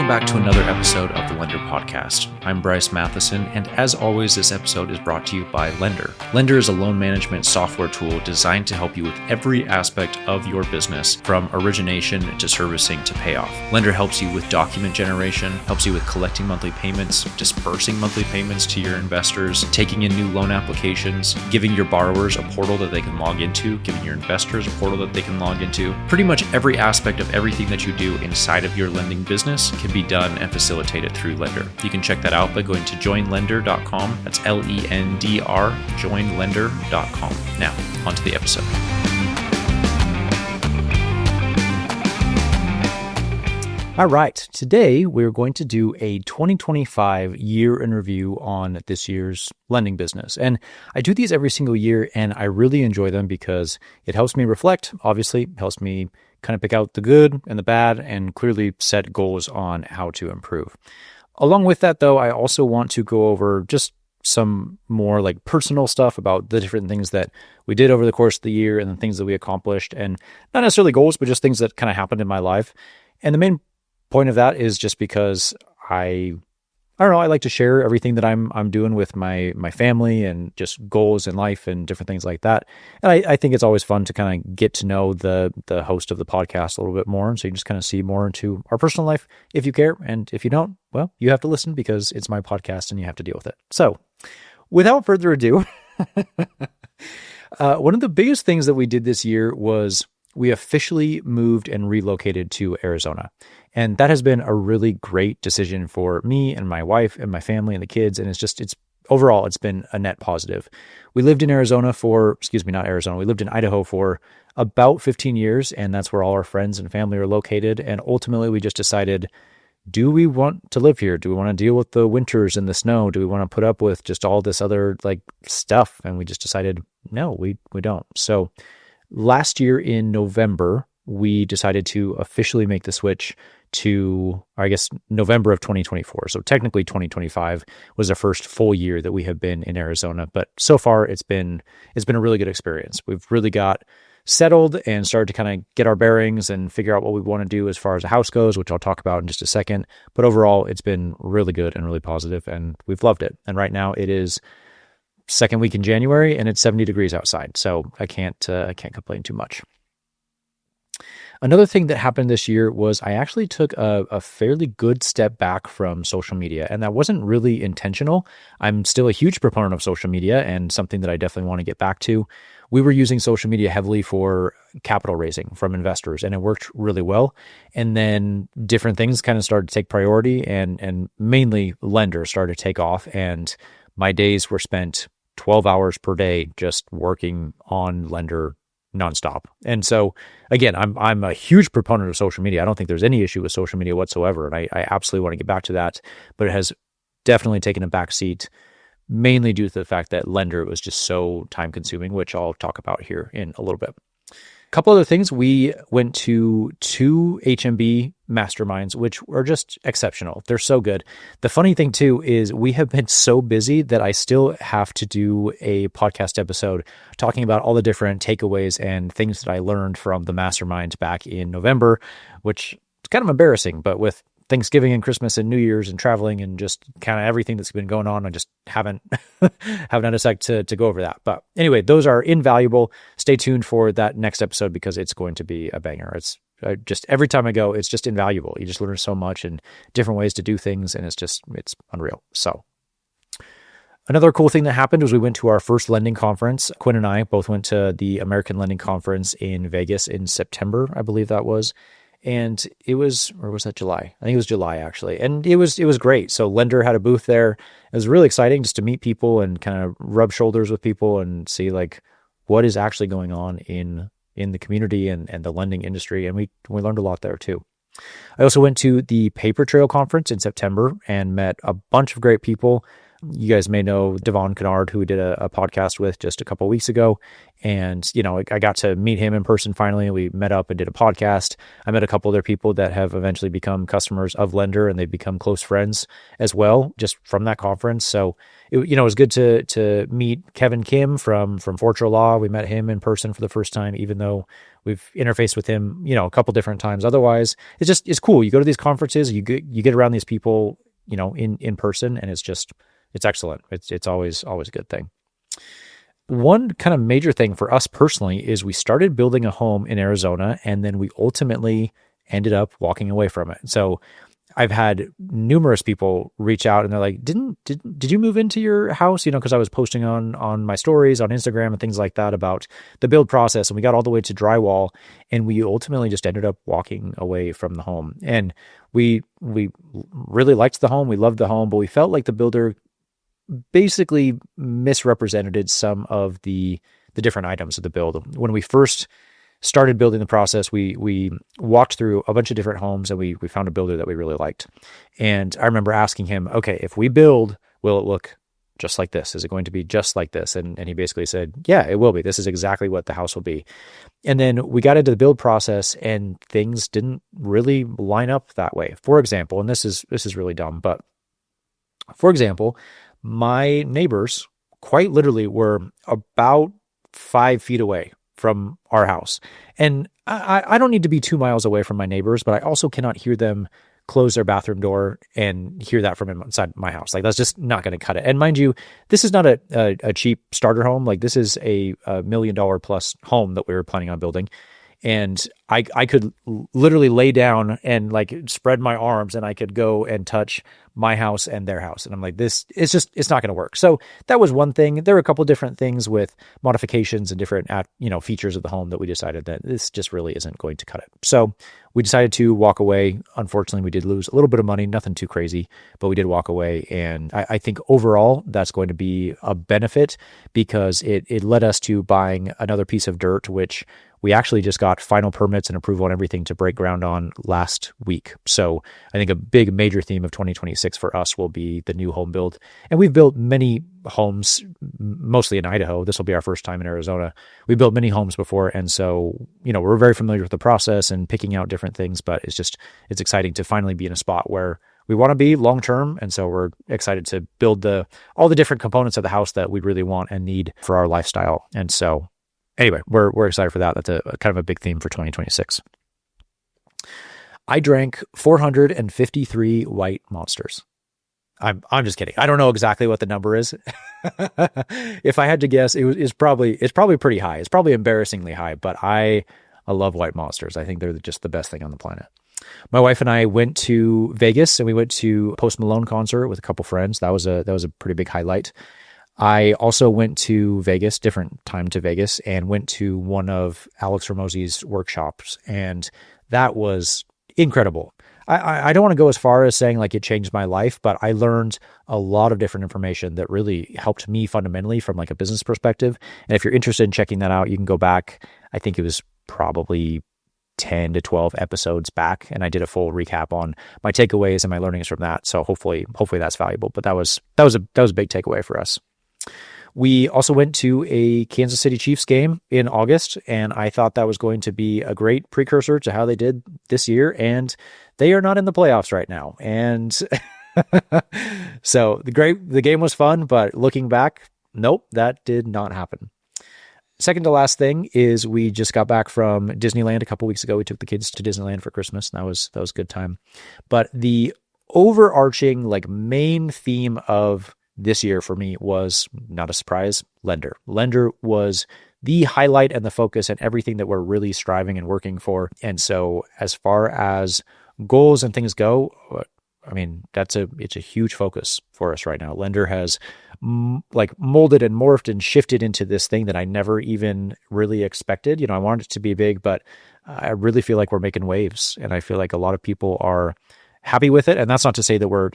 Welcome back to another episode of the Lender Podcast. I'm Bryce Matheson, and as always, this episode is brought to you by Lender. Lender is a loan management software tool designed to help you with every aspect of your business, from origination to servicing to payoff. Lender helps you with document generation, helps you with collecting monthly payments, dispersing monthly payments to your investors, taking in new loan applications, giving your borrowers a portal that they can log into, giving your investors a portal that they can log into. Pretty much every aspect of everything that you do inside of your lending business can be done and facilitated through Lender. You can check that out by going to joinlender.com. That's LENDR, joinlender.com. Now, on to the episode. All right, today we're going to do a 2025 year in review on this year's lending business. And I do these every single year, and I really enjoy them because it helps me reflect, obviously, helps me kind of pick out the good and the bad and clearly set goals on how to improve. Along with that, though, I also want to go over just some more like personal stuff about the different things that we did over the course of the year and the things that we accomplished, and not necessarily goals, but just things that kind of happened in my life. And the main point of that is just because I don't know, I like to share everything that I'm doing with my family and just goals in life and different things like that. And I think it's always fun to kind of get to know the host of the podcast a little bit more. And so you just kind of see more into our personal life if you care. And if you don't, well, you have to listen because it's my podcast and you have to deal with it. So without further ado, one of the biggest things that we did this year was we officially moved and relocated to Arizona. And that has been a really great decision for me and my wife and my family and the kids. And overall, it's been a net positive. We lived in we lived in Idaho for about 15 years, and that's where all our friends and family are located. And ultimately, we just decided, do we want to live here? Do we want to deal with the winters and the snow? Do we want to put up with just all this other stuff? And we just decided, no, we don't. So last year in November, we decided to officially make the switch to, I guess, November of 2024. So technically 2025 was the first full year that we have been in Arizona. But so far it's been a really good experience. We've really got settled and started to kind of get our bearings and figure out what we want to do as far as the house goes, which I'll talk about in just a second. But overall, it's been really good and really positive, and we've loved it. And right now it is second week in January and it's 70 degrees outside. So I can't complain too much. Another thing that happened this year was I actually took a fairly good step back from social media, and that wasn't really intentional. I'm still a huge proponent of social media and something that I definitely want to get back to. We were using social media heavily for capital raising from investors, and it worked really well. And then different things kind of started to take priority, and mainly Lender started to take off, and my days were spent 12 hours per day just working on Lender nonstop. And so again, I'm a huge proponent of social media. I don't think there's any issue with social media whatsoever. And I absolutely want to get back to that, but it has definitely taken a back seat, mainly due to the fact that Lender was just so time consuming, which I'll talk about here in a little bit. A couple other things. We went to 2 HMB masterminds, which were just exceptional. They're so good. The funny thing too is we have been so busy that I still have to do a podcast episode talking about all the different takeaways and things that I learned from the mastermind back in November, which is kind of embarrassing, but with Thanksgiving and Christmas and New Year's and traveling and just kind of everything that's been going on, I just haven't had a sec to go over that. But anyway, those are invaluable. Stay tuned for that next episode because it's going to be a banger. It's just every time I go, it's just invaluable. You just learn so much and different ways to do things, and it's unreal. So another cool thing that happened was we went to our first lending conference. Quinn and I both went to the American Lending Conference in Vegas in September, I believe that was. And it was, or was that July? I think it was July actually. And it was great. So Lender had a booth there. It was really exciting just to meet people and kind of rub shoulders with people and see what is actually going on in the community and the lending industry. And we learned a lot there too. I also went to the Paper Trail conference in September and met a bunch of great people. You guys may know Devon Kennard, who we did a podcast with just a couple of weeks ago. And, I got to meet him in person finally. We met up and did a podcast. I met a couple other people that have eventually become customers of Lender, and they've become close friends as well, just from that conference. So, it was good to meet Kevin Kim from Fortro Law. We met him in person for the first time, even though we've interfaced with him, a couple different times. Otherwise, it's cool. You go to these conferences, you get around these people, in person, and it's excellent. It's always a good thing. One kind of major thing for us personally is we started building a home in Arizona, and then we ultimately ended up walking away from it. So I've had numerous people reach out and they're like, did you move into your house? Because I was posting on my stories on Instagram and things like that about the build process, and we got all the way to drywall, and we ultimately just ended up walking away from the home. And we really liked the home. We loved the home, but we felt like the builder basically misrepresented some of the different items of the build. When we first started building the process, we walked through a bunch of different homes, and we found a builder that we really liked. And I remember asking him, okay, if we build, will it look just like this? Is it going to be just like this? And he basically said, yeah, it will be. This is exactly what the house will be. And then we got into the build process, and things didn't really line up that way. For example, and this is really dumb, but for example, my neighbors quite literally were about 5 feet away from our house. And I don't need to be 2 miles away from my neighbors, but I also cannot hear them close their bathroom door and hear that from inside my house. Like, that's just not going to cut it. And mind you, this is not a cheap starter home. Like, this is a $1 million plus home that we were planning on building. And I could literally lay down and like spread my arms, and I could go and touch my house and their house. And I'm like, it's not going to work. So that was one thing. There were a couple different things with modifications and different, features of the home that we decided that this just really isn't going to cut it. So we decided to walk away. Unfortunately, we did lose a little bit of money, nothing too crazy, but we did walk away. And I think overall that's going to be a benefit, because it led us to buying another piece of dirt, which we actually just got final permits and approval on everything to break ground on last week. So I think a big major theme of 2026 for us will be the new home build. And we've built many homes, mostly in Idaho. This will be our first time in Arizona. We built many homes before. And so, we're very familiar with the process and picking out different things, but it's exciting to finally be in a spot where we want to be long-term. And so we're excited to build all the different components of the house that we really want and need for our lifestyle. And so anyway, we're excited for that. That's a kind of a big theme for 2026. I drank 453 White Monsters. I'm just kidding. I don't know exactly what the number is. If I had to guess, it's probably pretty high. It's probably embarrassingly high, but I love White Monsters. I think they're just the best thing on the planet. My wife and I went to Vegas, and we went to Post Malone concert with a couple friends. That was a pretty big highlight. I also went to Vegas, different time to Vegas, and went to one of Alex Ramos's workshops, and that was incredible. I don't want to go as far as saying like it changed my life, but I learned a lot of different information that really helped me fundamentally from like a business perspective. And if you're interested in checking that out, you can go back. I think it was probably 10 to 12 episodes back, and I did a full recap on my takeaways and my learnings from that. So hopefully that's valuable. But that was a big takeaway for us. We also went to a Kansas City Chiefs game in August, and I thought that was going to be a great precursor to how they did this year, and they are not in the playoffs right now. And so the game was fun, but looking back, nope, that did not happen. Second to last thing is we just got back from Disneyland a couple weeks ago. We took the kids to Disneyland for Christmas, and that was a good time. But the overarching like main theme of this year for me was, not a surprise, Lender. Lender was the highlight and the focus and everything that we're really striving and working for. And so as far as goals and things go, I mean, it's a huge focus for us right now. Lender has molded and morphed and shifted into this thing that I never even really expected. I wanted it to be big, but I really feel like we're making waves, and I feel like a lot of people are happy with it. And that's not to say that we're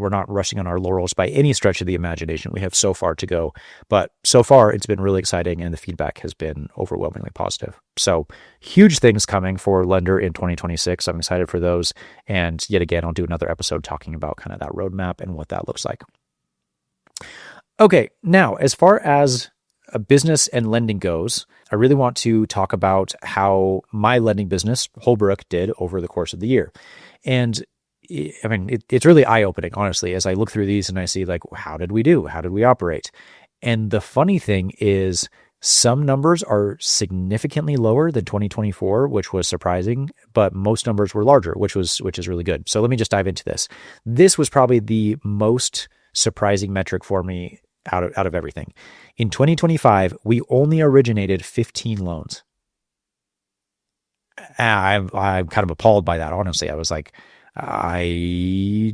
not rushing on our laurels by any stretch of the imagination. We have so far to go, but so far it's been really exciting, and the feedback has been overwhelmingly positive. So huge things coming for Lender in 2026. I'm excited for those. And yet again, I'll do another episode talking about kind of that roadmap and what that looks like. Okay, now as far as a business and lending goes, I really want to talk about how my lending business, Holbrook, did over the course of the year. And I mean, it's really eye opening, honestly, as I look through these and I see, like, how did we do? How did we operate? And the funny thing is, some numbers are significantly lower than 2024, which was surprising, but most numbers were larger, which is really good. So let me just dive into this. This was probably the most surprising metric for me out of everything. In 2025, we only originated 15 loans. I'm kind of appalled by that, honestly. I was like, I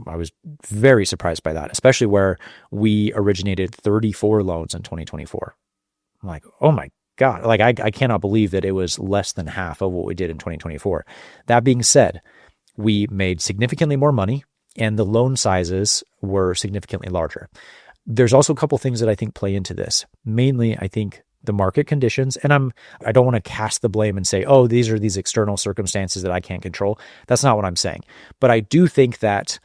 I was very surprised by that, especially where we originated 34 loans in 2024. I'm like, oh my God, like I cannot believe that it was less than half of what we did in 2024. That being said, we made significantly more money and the loan sizes were significantly larger. There's also a couple things that I think play into this. Mainly, I think the market conditions, and I don't want to cast the blame and say, oh, these are these external circumstances that I can't control. That's not what I'm saying. But I do think that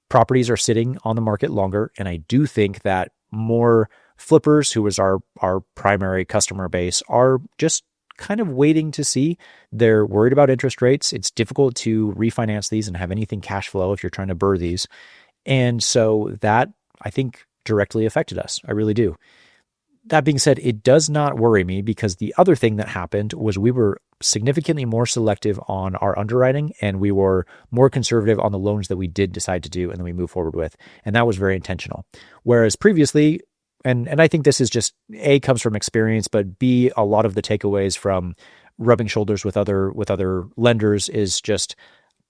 properties are sitting on the market longer, and I do think that more flippers, who was our primary customer base, are just kind of waiting to see. They're worried about interest rates. It's difficult to refinance these and have anything cash flow if you're trying to burr these. And so that, I think, directly affected us. I really do. That being said, it does not worry me, because the other thing that happened was we were significantly more selective on our underwriting, and we were more conservative on the loans that we did decide to do and then we move forward with. And that was very intentional. Whereas previously, and I think this is just, A, comes from experience, but B, a lot of the takeaways from rubbing shoulders with other lenders is just,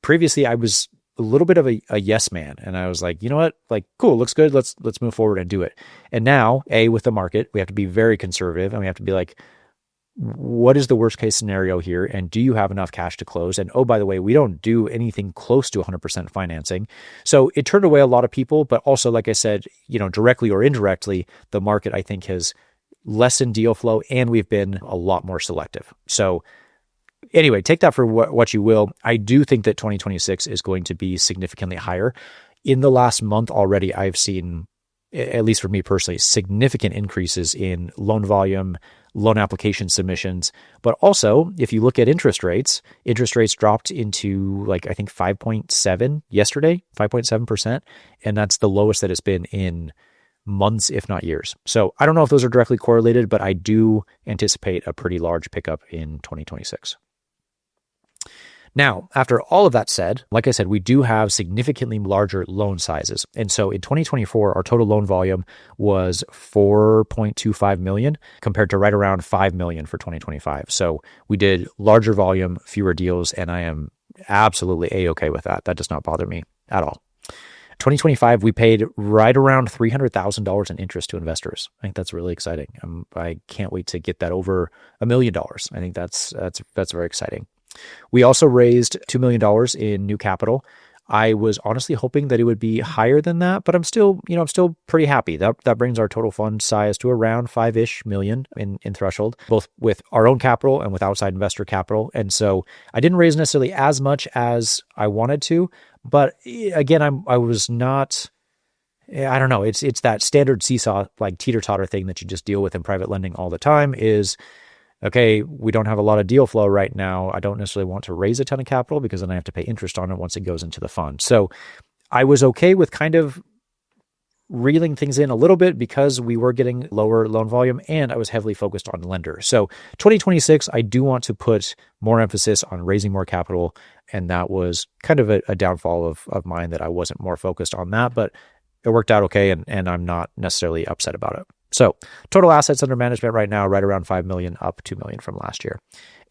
previously I was a little bit of a yes man. And I was like, you know what, like, cool, looks good. Let's move forward and do it. And now, A, with the market, we have to be very conservative, and we have to be like, what is the worst case scenario here? And do you have enough cash to close? And oh, by the way, we don't do anything close to 100% financing. So it turned away a lot of people, but also, like I said, directly or indirectly, the market, I think, has lessened deal flow, and we've been a lot more selective. So anyway, take that for what you will. I do think that 2026 is going to be significantly higher. In the last month already, I've seen, at least for me personally, significant increases in loan volume, loan application submissions. But also, if you look at interest rates dropped into, like, I think 5.7 yesterday, 5.7%. And that's the lowest that it's been in months, if not years. So I don't know if those are directly correlated, but I do anticipate a pretty large pickup in 2026. Now, after all of that said, like I said, we do have significantly larger loan sizes. And so in 2024, our total loan volume was 4.25 million compared to right around 5 million for 2025. So we did larger volume, fewer deals, and I am absolutely A-okay with that. That does not bother me at all. 2025, we paid right around $300,000 in interest to investors. I think that's really exciting. I can't wait to get that over $1 million. I think that's very exciting. We also raised $2 million in new capital. I was honestly hoping that it would be higher than that, but I'm still pretty happy. That brings our total fund size to around 5-ish million in threshold, both with our own capital and with outside investor capital. And so I didn't raise necessarily as much as I wanted to, but again, I was not, I don't know. It's that standard seesaw, like teeter-totter thing that you just deal with in private lending all the time is, okay, we don't have a lot of deal flow right now. I don't necessarily want to raise a ton of capital because then I have to pay interest on it once it goes into the fund. So I was okay with kind of reeling things in a little bit because we were getting lower loan volume, and I was heavily focused on lender. So 2026, I do want to put more emphasis on raising more capital, and that was kind of a downfall of mine, that I wasn't more focused on that, but it worked out okay, and I'm not necessarily upset about it. So total assets under management right now, right around 5 million, up 2 million from last year.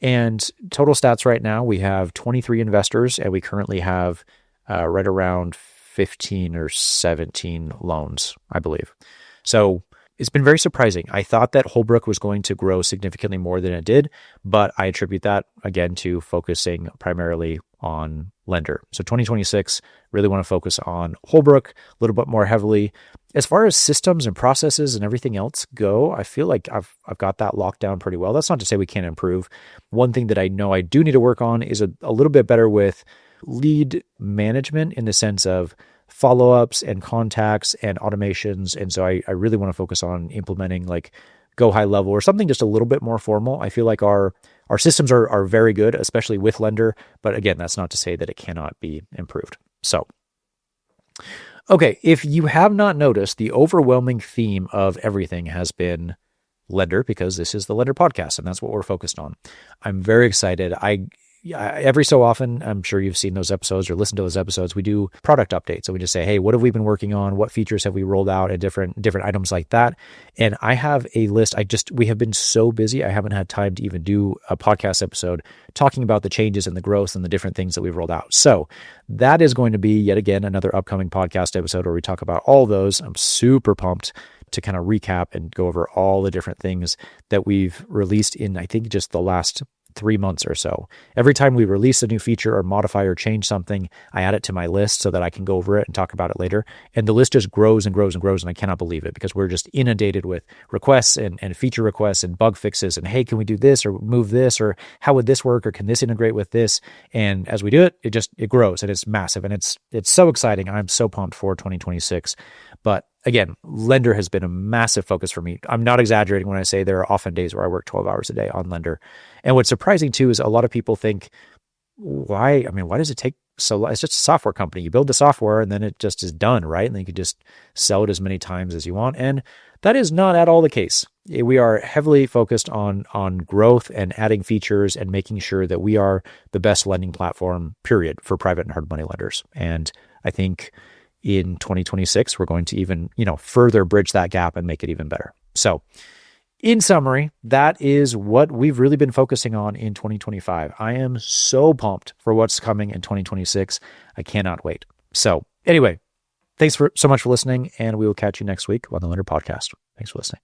And total stats right now, we have 23 investors, and we currently have right around 15 or 17 loans, I believe. So it's been very surprising. I thought that Holbrook was going to grow significantly more than it did, but I attribute that, again, to focusing primarily on lender. So 2026, really want to focus on Holbrook a little bit more heavily. As far as systems and processes and everything else go, I feel like I've got that locked down pretty well. That's not to say we can't improve. One thing that I know I do need to work on is a little bit better with lead management, in the sense of follow-ups and contacts and automations. And so I really want to focus on implementing like go high level or something just a little bit more formal. I feel like our systems are very good, especially with Lender. But again, that's not to say that it cannot be improved. So, okay, if you have not noticed, the overwhelming theme of everything has been Lender, because this is the Lender podcast and that's what we're focused on. I'm very excited. Every so often, I'm sure you've seen those episodes or listened to those episodes, we do product updates. So we just say, hey, what have we been working on? What features have we rolled out, and different items like that. And I have a list. We have been so busy. I haven't had time to even do a podcast episode talking about the changes and the growth and the different things that we've rolled out. So that is going to be yet again another upcoming podcast episode where we talk about all those. I'm super pumped to kind of recap and go over all the different things that we've released in, I think, just the last 3 months or so. Every time we release a new feature or modify or change something, I add it to my list so that I can go over it and talk about it later. And the list just grows and grows and grows. And I cannot believe it because we're just inundated with requests and feature requests and bug fixes. And hey, can we do this or move this? Or how would this work? Or can this integrate with this? And as we do it, it grows and it's massive. And it's so exciting. I'm so pumped for 2026. But again, Lender has been a massive focus for me. I'm not exaggerating when I say there are often days where I work 12 hours a day on Lender. And what's surprising too is a lot of people think, why does it take so long? It's just a software company. You build the software and then it just is done, right? And then you can just sell it as many times as you want. And that is not at all the case. We are heavily focused on growth and adding features and making sure that we are the best lending platform, period, for private and hard money lenders. And I think in 2026, we're going to even, further bridge that gap and make it even better. So in summary, that is what we've really been focusing on in 2025. I am so pumped for what's coming in 2026. I cannot wait. So anyway, thanks so much for listening, and we will catch you next week on the Lender Podcast. Thanks for listening.